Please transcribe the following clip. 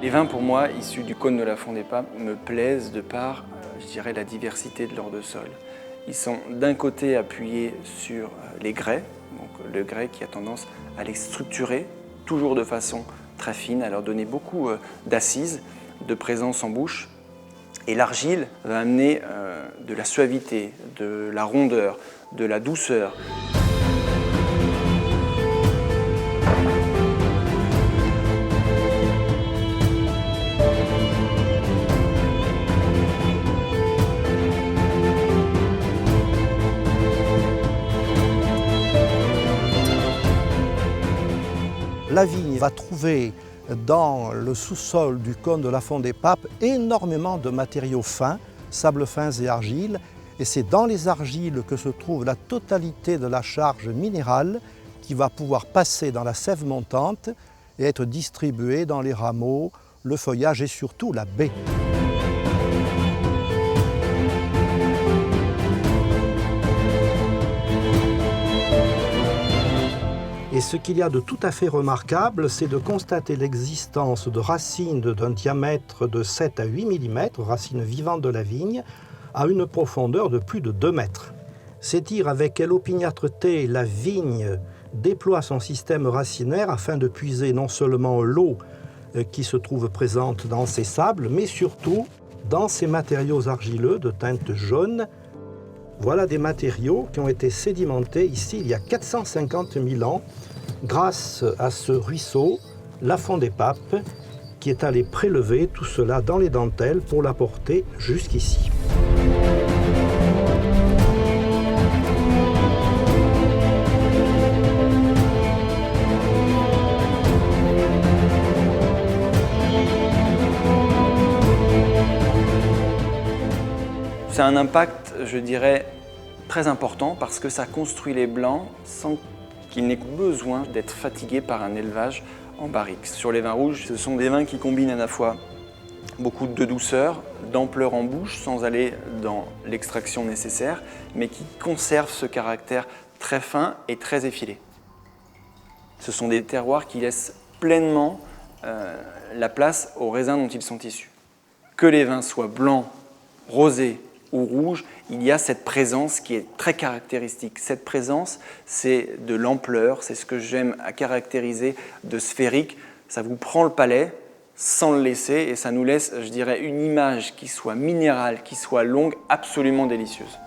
Les vins, pour moi, issus du cône de la Font des Papes, me plaisent de par, je dirais, la diversité de leur de sol. Ils sont d'un côté appuyés sur les grès, donc le grès qui a tendance à les structurer, toujours de façon très fine, à leur donner beaucoup d'assises, de présence en bouche. Et l'argile va amener de la suavité, de la rondeur, de la douceur. La vigne va trouver dans le sous-sol du cône de la Font des Papes énormément de matériaux fins, sables fins et argiles. Et c'est dans les argiles que se trouve la totalité de la charge minérale qui va pouvoir passer dans la sève montante et être distribuée dans les rameaux, le feuillage et surtout la baie. Et ce qu'il y a de tout à fait remarquable, c'est de constater l'existence de racines d'un diamètre de 7 à 8 mm, racines vivantes de la vigne, à une profondeur de plus de 2 mètres. C'est dire avec quelle opiniâtreté la vigne déploie son système racinaire afin de puiser non seulement l'eau qui se trouve présente dans ces sables, mais surtout dans ces matériaux argileux de teinte jaune. Voilà des matériaux qui ont été sédimentés ici il y a 450 000 ans grâce à ce ruisseau, la Font des Papes, qui est allé prélever tout cela dans les dentelles pour l'apporter jusqu'ici. C'est un impact, je dirais, très important parce que ça construit les blancs sans qu'il n'ait besoin d'être fatigué par un élevage en barrique. Sur les vins rouges, ce sont des vins qui combinent à la fois beaucoup de douceur, d'ampleur en bouche sans aller dans l'extraction nécessaire, mais qui conservent ce caractère très fin et très effilé. Ce sont des terroirs qui laissent pleinement la place aux raisins dont ils sont issus. Que les vins soient blancs, rosés ou rouges, il y a cette présence qui est très caractéristique. Cette présence, c'est de l'ampleur, c'est ce que j'aime à caractériser de sphérique. Ça vous prend le palais sans le laisser et ça nous laisse, je dirais, une image qui soit minérale, qui soit longue, absolument délicieuse.